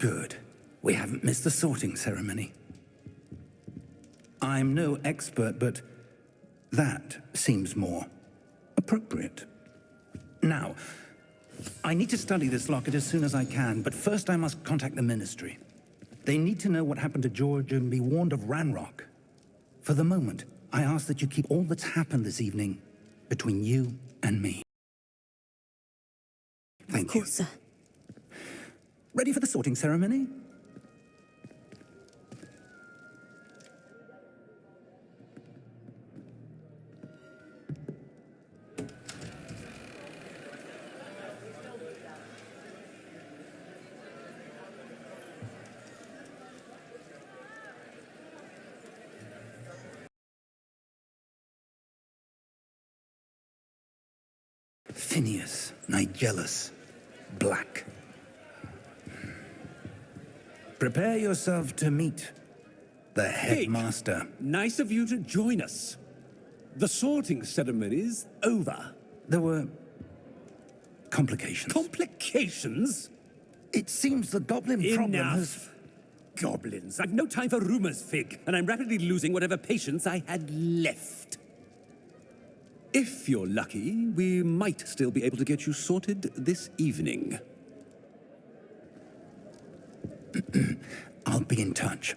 Good. We haven't missed the sorting ceremony. I'm no expert, but that seems more appropriate. Now, I need to study this locket as soon as I can, but first I must contact the Ministry. They need to know what happened to George and be warned of Ranrock. For the moment, I ask that you keep all that's happened this evening between you and me. Thank you. Of course, sir. Ready for the sorting ceremony? Phineas, Nigellus, Black. Prepare yourself to meet the headmaster. Nice of you to join us. The sorting ceremony's over. There were complications. Complications? It seems the goblin problem has... Enough. Goblins. I've no time for rumors, Fig, and I'm rapidly losing whatever patience I had left. If you're lucky, we might still be able to get you sorted this evening. I'll be in touch.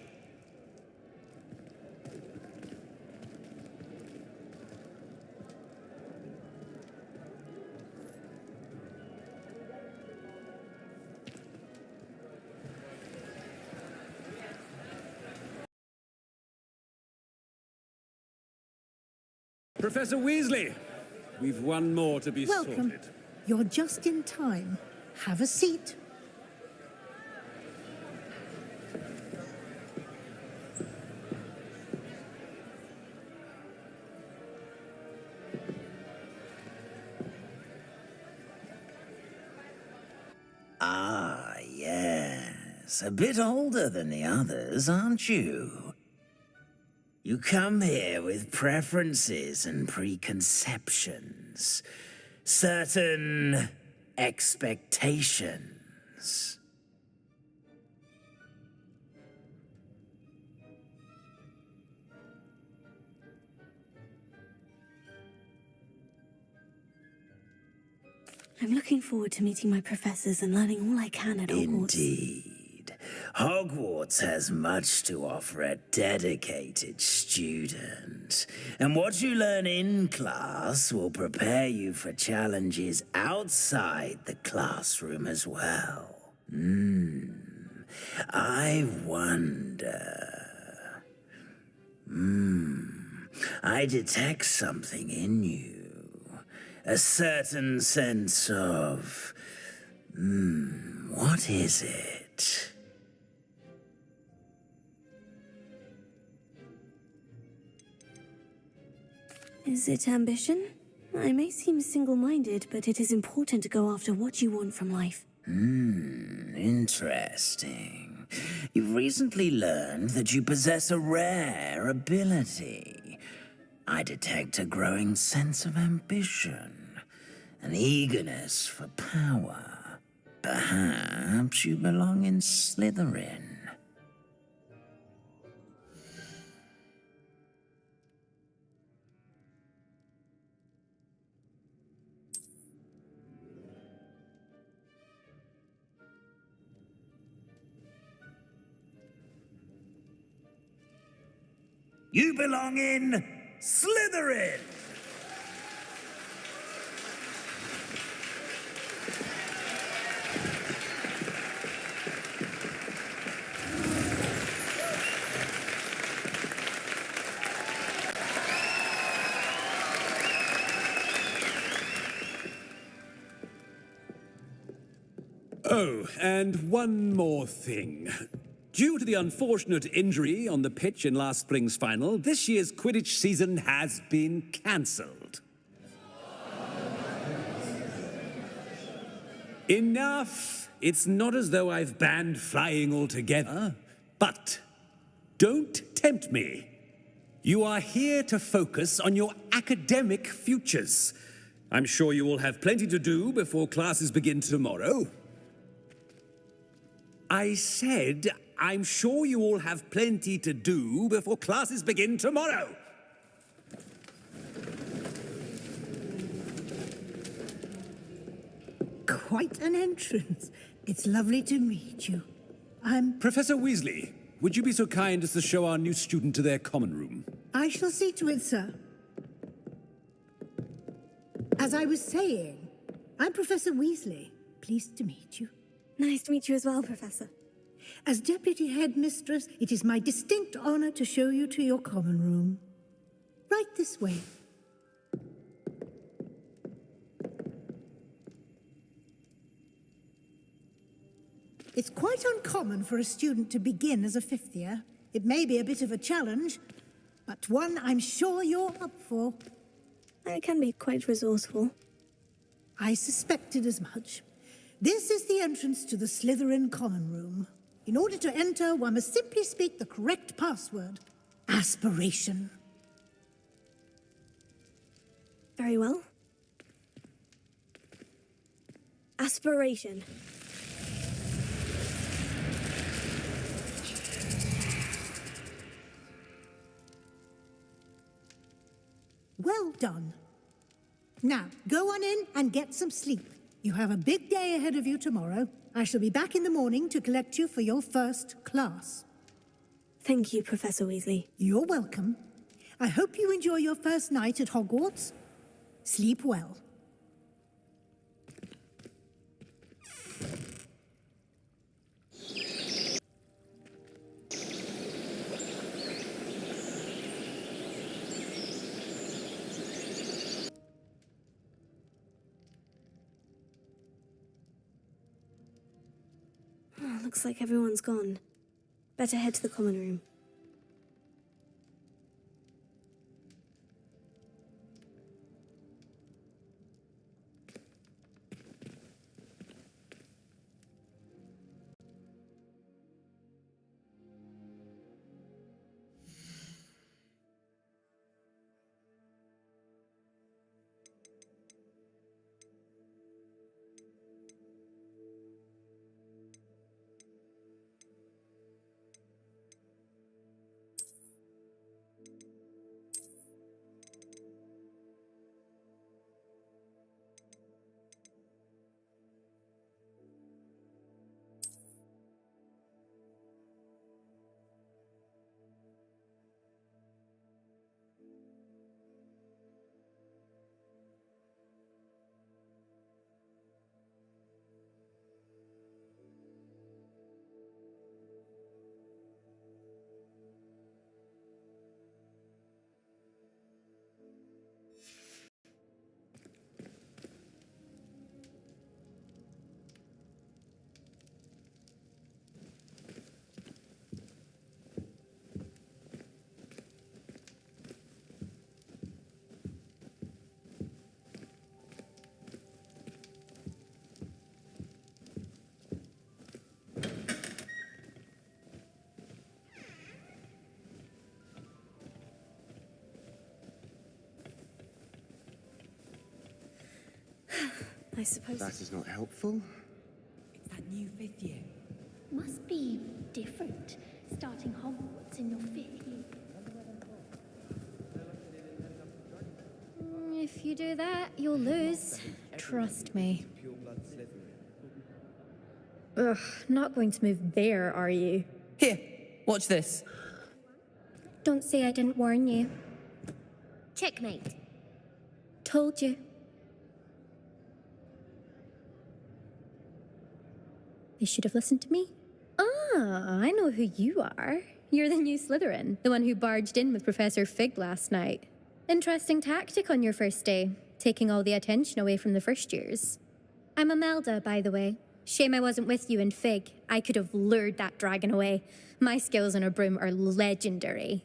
Professor Weasley, we've one more to be Welcome. sorted. You're just in time. Have a seat. Ah, yes. A bit older than the others, aren't you? You come here with preferences and preconceptions. Certain expectations. I'm looking forward to meeting my professors and learning all I can at Hogwarts. Indeed. Hogwarts has much to offer a dedicated student. And what you learn in class will prepare you for challenges outside the classroom as well. I wonder... I detect something in you. A certain sense of... what is it? Is it ambition? I may seem single-minded, but it is important to go after what you want from life. Interesting. You've recently learned that you possess a rare ability. I detect a growing sense of ambition, an eagerness for power. Perhaps you belong in Slytherin. You belong in Slytherin! Oh, and one more thing. Due to the unfortunate injury on the pitch in last spring's final, this year's Quidditch season has been cancelled. Enough! It's not as though I've banned flying altogether, but don't tempt me. You are here to focus on your academic futures. I'm sure you will have plenty to do before classes begin tomorrow. I said, I'm sure you all have plenty to do before classes begin tomorrow. Quite an entrance. It's lovely to meet you. I'm... Professor Weasley, would you be so kind as to show our new student to their common room? I shall see to it, sir. As I was saying, I'm Professor Weasley. Pleased to meet you. Nice to meet you as well, Professor. As Deputy Headmistress, it is my distinct honor to show you to your common room. Right this way. It's quite uncommon for a student to begin as a fifth year. It may be a bit of a challenge, but one I'm sure you're up for. I can be quite resourceful. I suspected as much. This is the entrance to the Slytherin common room. In order to enter, one must simply speak the correct password. Aspiration. Very well. Aspiration. Well done. Now, go on in and get some sleep. You have a big day ahead of you tomorrow. I shall be back in the morning to collect you for your first class. Thank you, Professor Weasley. You're welcome. I hope you enjoy your first night at Hogwarts. Sleep well. Looks like everyone's gone. Better head to the common room. I suppose. That is not helpful. It's that new fifth year. Must be different, starting Hogwarts in your fifth year. If you do that, you'll lose. Trust me. Ugh, not going to move there, are you? Here, watch this. Don't say I didn't warn you. Checkmate. Told you. They should have listened to me. Ah, I know who you are. You're the new Slytherin, the one who barged in with Professor Fig last night. Interesting tactic on your first day, taking all the attention away from the first years. I'm Imelda, by the way. Shame I wasn't with you in Fig. I could have lured that dragon away. My skills on a broom are legendary.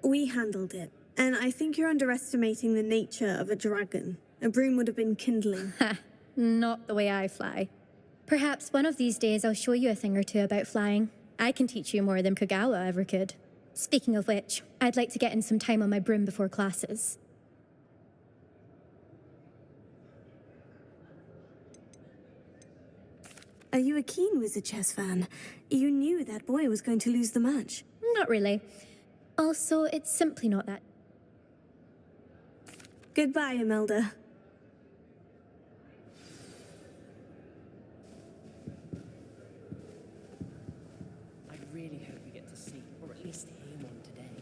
We handled it, and I think you're underestimating the nature of a dragon. A broom would have been kindling. Ha, not the way I fly. Perhaps one of these days I'll show you a thing or two about flying. I can teach you more than Kogawa ever could. Speaking of which, I'd like to get in some time on my broom before classes. Are you a keen Wizard Chess fan? You knew that boy was going to lose the match. Not really. Also, it's simply not that. Goodbye, Imelda. I really hope we get to see, or at least hear one today.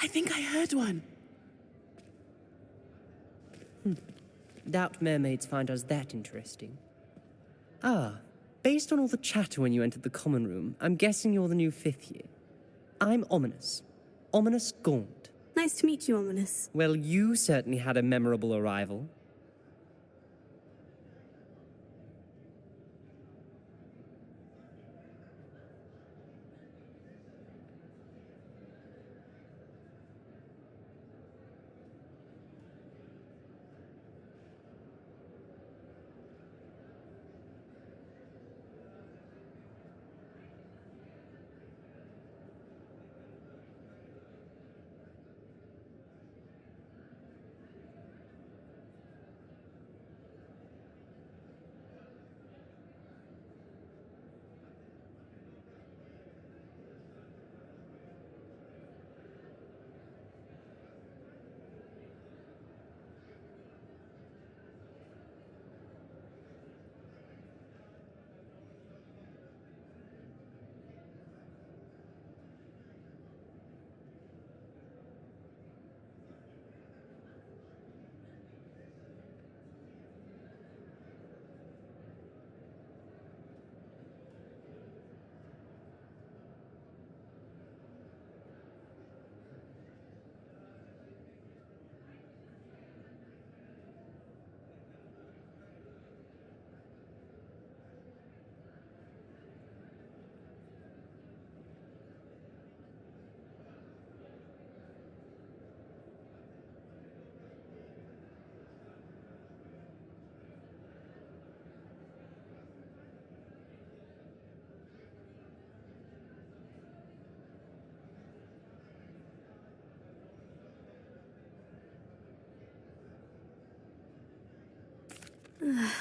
I think I heard one. Doubt mermaids find us that interesting. Ah, based on all the chatter when you entered the common room, I'm guessing you're the new 5th year. I'm Ominous. Ominous Gaunt. Nice to meet you, Ominous. Well, you certainly had a memorable arrival.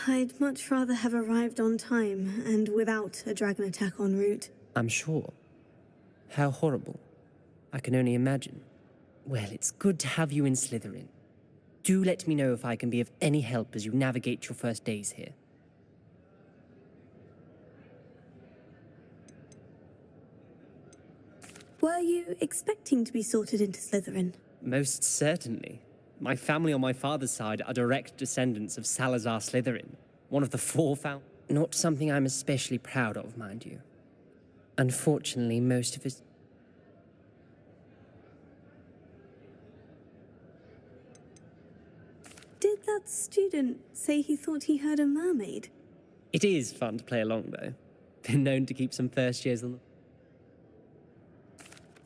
I'd much rather have arrived on time and without a dragon attack en route. I'm sure. How horrible. I can only imagine. Well, it's good to have you in Slytherin. Do let me know if I can be of any help as you navigate your first days here. Were you expecting to be sorted into Slytherin? Most certainly. My family on my father's side are direct descendants of Salazar Slytherin, one of the 4 found. Not something I'm especially proud of, mind you. Unfortunately, most of his... Did that student say he thought he heard a mermaid? It is fun to play along, though. Been known to keep some first years on the...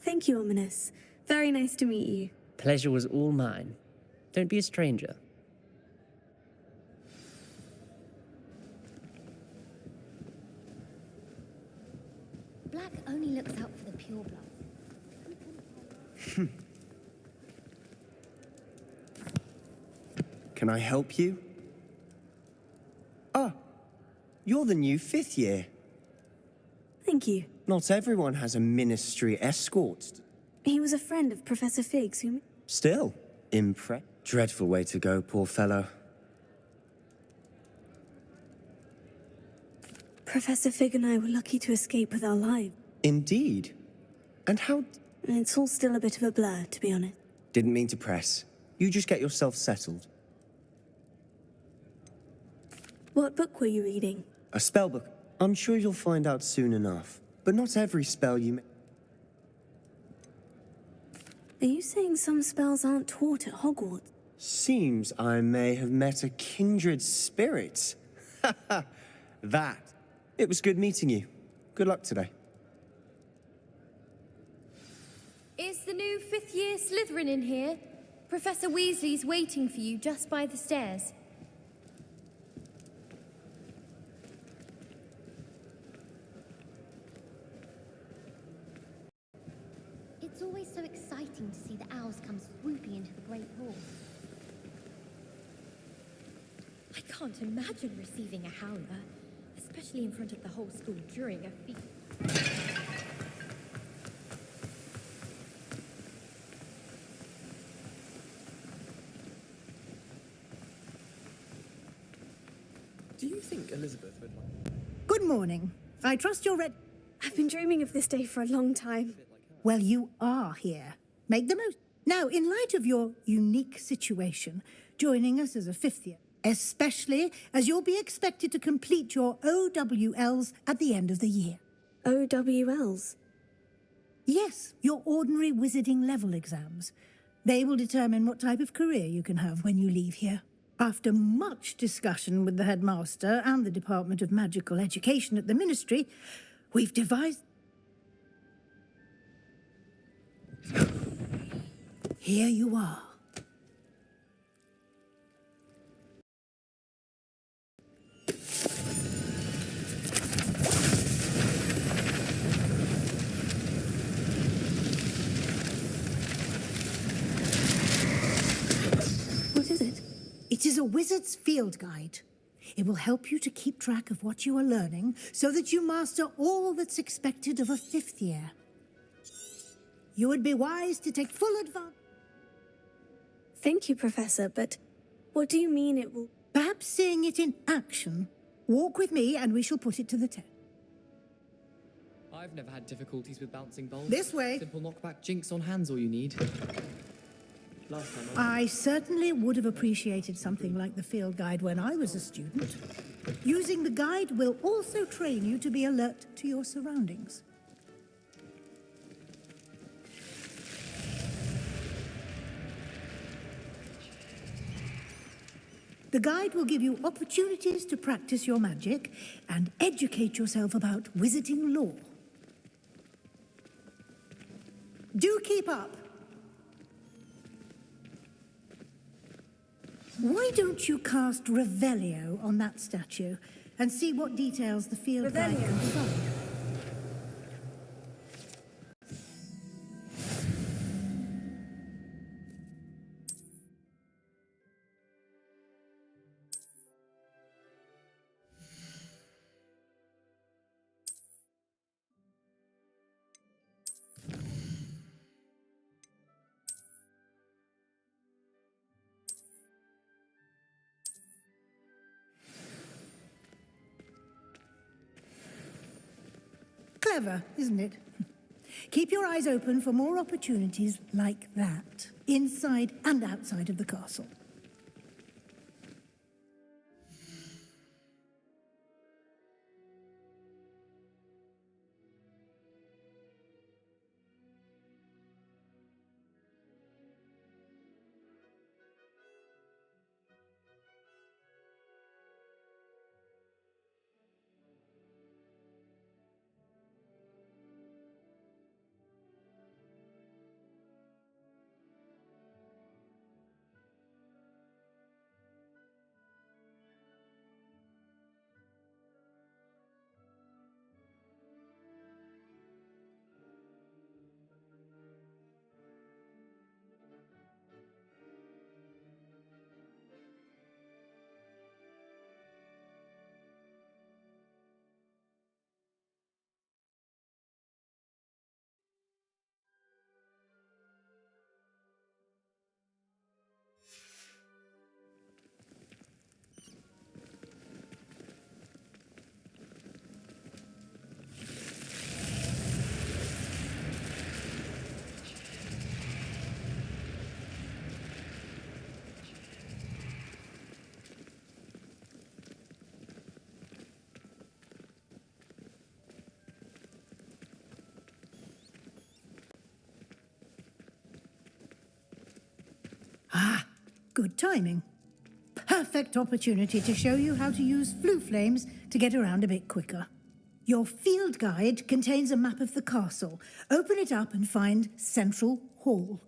Thank you, Ominous. Very nice to meet you. Pleasure was all mine. Don't be a stranger. Black only looks out for the purebloods. Can I help you? Ah, you're the new 5th year. Thank you. Not everyone has a ministry escort. He was a friend of Professor Fig's who... Still, dreadful way to go, poor fellow. Professor Fig and I were lucky to escape with our lives. Indeed. And how... It's all still a bit of a blur, to be honest. Didn't mean to press. You just get yourself settled. What book were you reading? A spell book. I'm sure you'll find out soon enough. But not every spell you... Are you saying some spells aren't taught at Hogwarts? Seems I may have met a kindred spirit. That. It was good meeting you. Good luck today. Is the new 5th year Slytherin in here? Professor Weasley's waiting for you just by the stairs. It's always so exciting to see the owls come swooping into the Great Hall. I can't imagine receiving a howler, especially in front of the whole school during a feast. Do you think Elizabeth would like... Good morning. I trust you're ready. I've been dreaming of this day for a long time. Well, you are here. Make the most. Now, in light of your unique situation, joining us as a fifth year, especially as you'll be expected to complete your OWLs at the end of the year. OWLs? Yes, your ordinary wizarding level exams. They will determine what type of career you can have when you leave here. After much discussion with the headmaster and the Department of Magical Education at the Ministry, we've devised... Here you are. What is it? It is a wizard's field guide. It will help you to keep track of what you are learning so that you master all that's expected of a fifth year. You would be wise to take full advantage. Thank you, Professor, but what do you mean it will... Perhaps seeing it in action. Walk with me and we shall put it to the test. I've never had difficulties with bouncing balls. This way. Simple knockback jinx on hands all you need. Last time I certainly would have appreciated something like the field guide when I was a student. Using the guide will also train you to be alert to your surroundings. The guide will give you opportunities to practice your magic and educate yourself about wizarding lore. Do keep up. Why don't you cast Revelio on that statue and see what details the field guide can provide? Clever, isn't it? Keep your eyes open for more opportunities like that, inside and outside of the castle. Ah, good timing. Perfect opportunity to show you how to use flue flames to get around a bit quicker. Your field guide contains a map of the castle. Open it up and find Central Hall.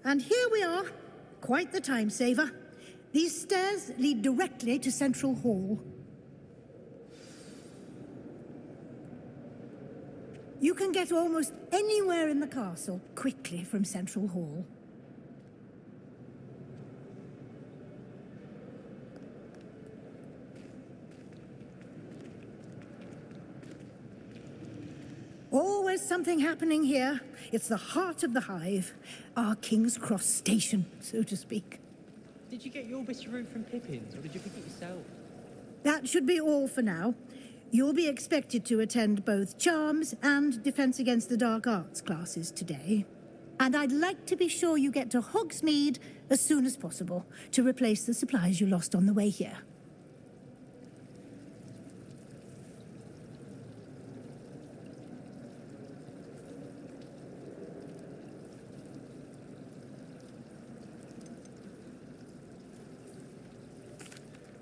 And here we are. Quite the time saver. These stairs lead directly to Central Hall. You can get almost anywhere in the castle quickly from Central Hall. Always something happening here. It's the heart of the hive. Our King's Cross station, so to speak. Did you get your bit of route from Pippin's, or did you pick it yourself? That should be all for now. You'll be expected to attend both Charms and Defense Against the Dark Arts classes today. And I'd like to be sure you get to Hogsmeade as soon as possible to replace the supplies you lost on the way here.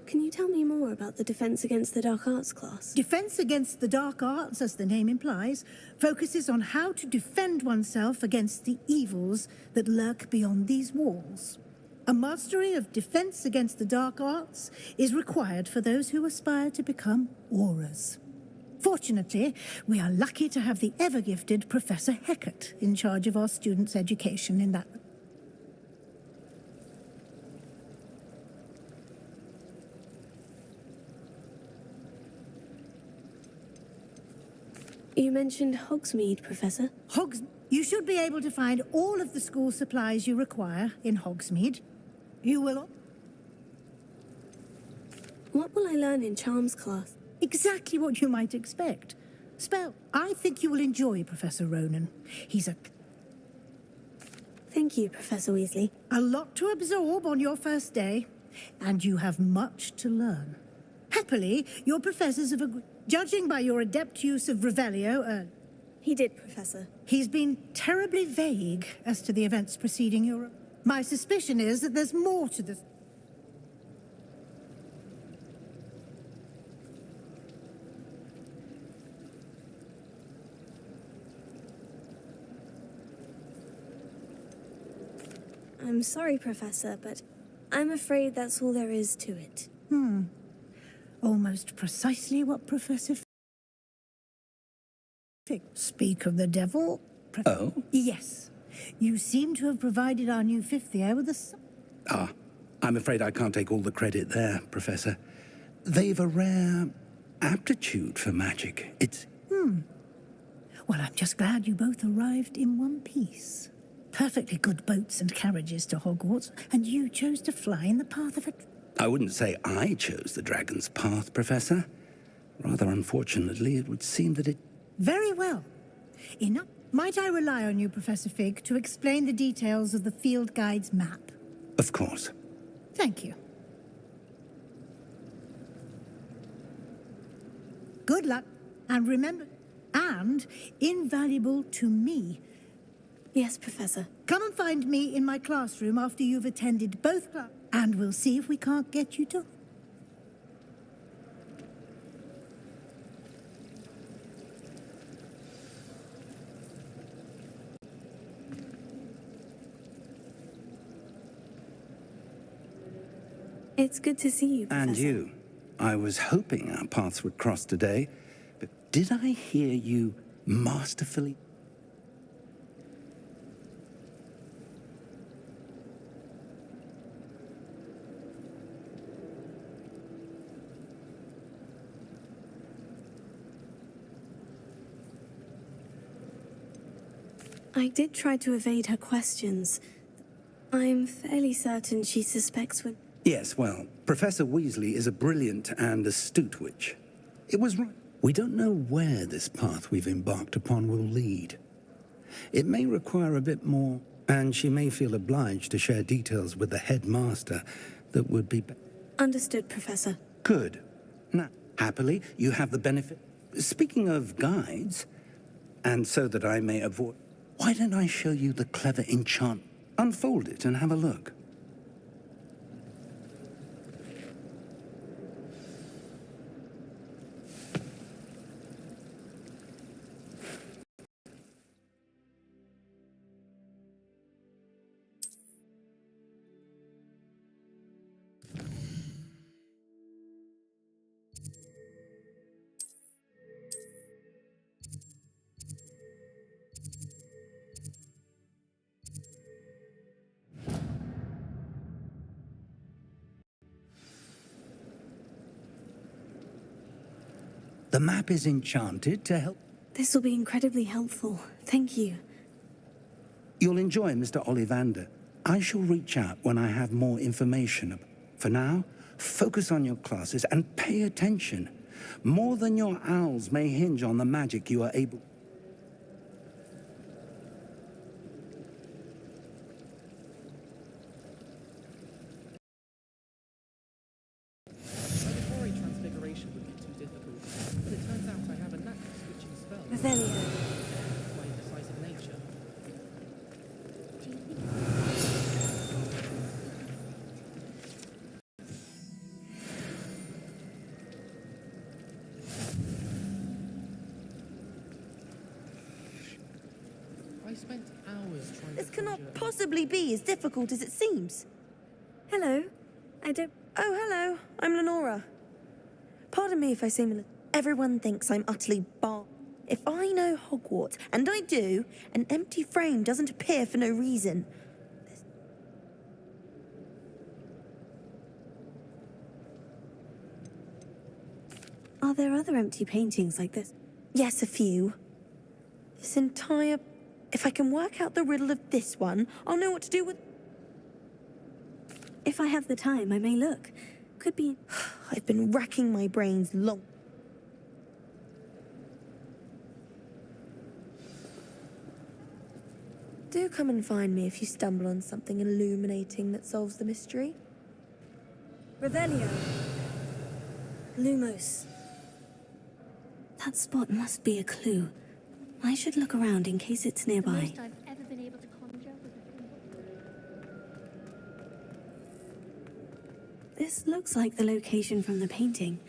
Can you tell me more about the Defense Against the Dark Arts class? Defense Against the Dark Arts, as the name implies, focuses on how to defend oneself against the evils that lurk beyond these walls. A mastery of Defense Against the Dark Arts is required for those who aspire to become auras. Fortunately, we are lucky to have the ever-gifted Professor Hecat in charge of our students' education in that. You mentioned Hogsmeade, Professor. You should be able to find all of the school supplies you require in Hogsmeade. You will... What will I learn in Charms class? Exactly what you might expect. Spell. I think you will enjoy Professor Ronan. He's a... Thank you, Professor Weasley. A lot to absorb on your first day, and you have much to learn. Happily, your professors have agreed. Judging by your adept use of Revelio, He did, Professor. He's been terribly vague as to the events preceding your... My suspicion is that there's more to this. I'm sorry, Professor, but I'm afraid that's all there is to it. Almost precisely what Professor Speak of the devil. Oh? Yes. You seem to have provided our new fifth year with a... I'm afraid I can't take all the credit there, Professor. They've a rare aptitude for magic. It's... Well, I'm just glad you both arrived in one piece. Perfectly good boats and carriages to Hogwarts, and you chose to fly in the path of a... I wouldn't say I chose the dragon's path, Professor. Rather unfortunately, it would seem that it... Very well. Enough. Might I rely on you, Professor Fig, to explain the details of the field guide's map? Of course. Thank you. Good luck, and remember, and invaluable to me. Yes, Professor. Come and find me in my classroom after you've attended both classes, and we'll see if we can't get you to... It's good to see you, Professor. And you. I was hoping our paths would cross today, but did I hear you masterfully... I did try to evade her questions. I'm fairly certain she suspects we're... Yes, well, Professor Weasley is a brilliant and astute witch. It was right. We don't know where this path we've embarked upon will lead. It may require a bit more, and she may feel obliged to share details with the headmaster that would be... Understood, Professor. Good. Now, happily, you have the benefit... Speaking of guides, and so that I may avoid... Why don't I show you the clever enchant? Unfold it and have a look. The map is enchanted to help. This will be incredibly helpful. Thank you. You'll enjoy Mr. Ollivander. I shall reach out when I have more information. For now, focus on your classes and pay attention. More than your owls may hinge on the magic you are able. Before transfiguration would be too difficult, but it turns out I have a knack for switching spells. Revelio. My indecisive nature. I spent hours trying This to cannot conjure- possibly be as difficult as it seems. Hello. I don't... Oh, hello. I'm Lenora. Pardon me if I seem a little... Everyone thinks I'm utterly If I know Hogwarts, and I do, an empty frame doesn't appear for no reason. Are there other empty paintings like this? Yes, a few. This entire... If I can work out the riddle of this one, I'll know what to do with... If I have the time, I may look. Could be... I've been racking my brains long... Do come and find me if you stumble on something illuminating that solves the mystery. Revelio. Lumos. That spot must be a clue. I should look around in case it's The nearby. most I've ever been able to conjure was a thimble. This looks like the location from the painting.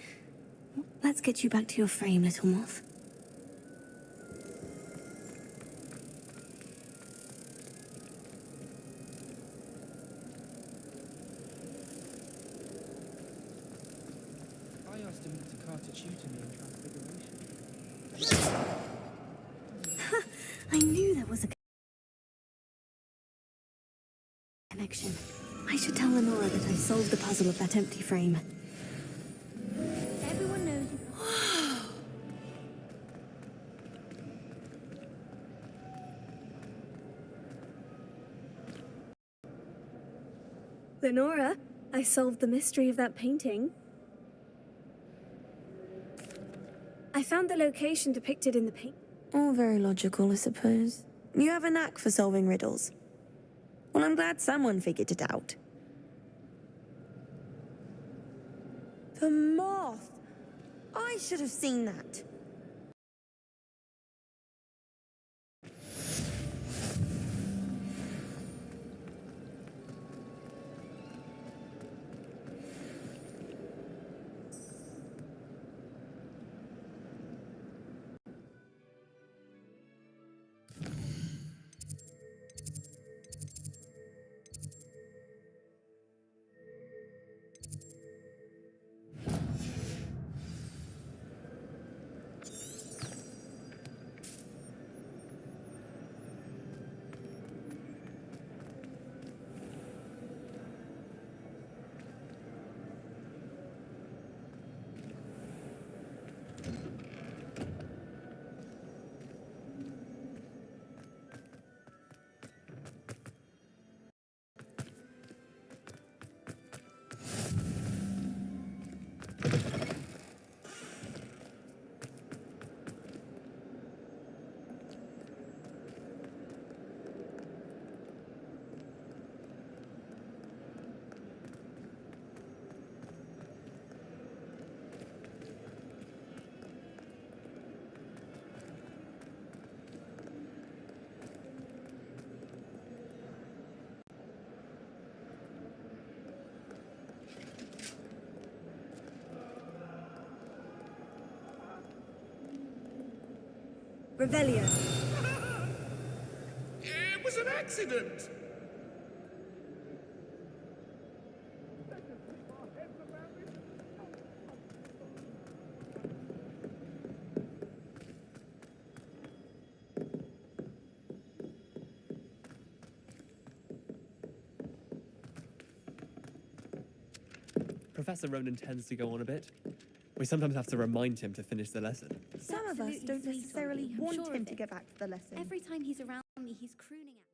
Let's get you back to your frame, little moth. I asked him to cast a tutor me in transfiguration. I knew there was a connection. I should tell Lenora that I solved the puzzle of that empty frame. Everyone knows you. Lenora, I solved the mystery of that painting. I found the location depicted in the paint. All very logical, I suppose. You have a knack for solving riddles. Well, I'm glad someone figured it out. The moth! I should have seen that. Revelio. It was an accident! Professor Ronan tends to go on a bit. We sometimes have to remind him to finish the lesson. Some of us don't necessarily want him to get back to the lesson. Every time he's around me, he's crooning out.